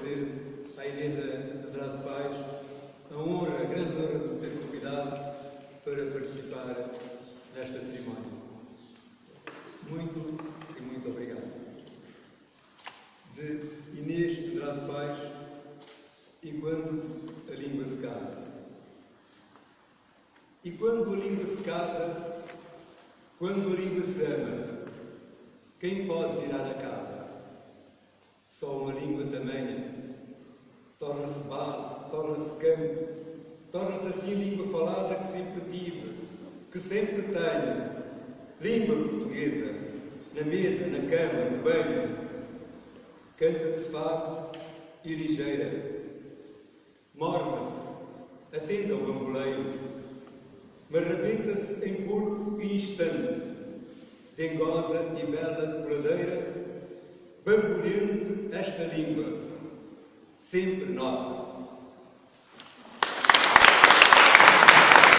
agradecer à Inês Andrade Paes a honra, a grande honra de me ter convidado para participar nesta cerimónia. Muito e muito obrigado. De Inês Andrade Paes, e quando a língua se casa. E quando a língua se casa, quando a língua se ama, quem pode virar a casa? Só uma língua tamanha torna-se base, torna-se campo, torna-se assim a língua falada que sempre tive, que sempre tenho. Língua portuguesa, na mesa, na cama, no banho, canta-se fado e ligeira. Morna-se, atende ao bamboleio, mas rebenta-se em corpo e instante, dengosa e bela peladeira, bamboleando esta língua, sempre nossa.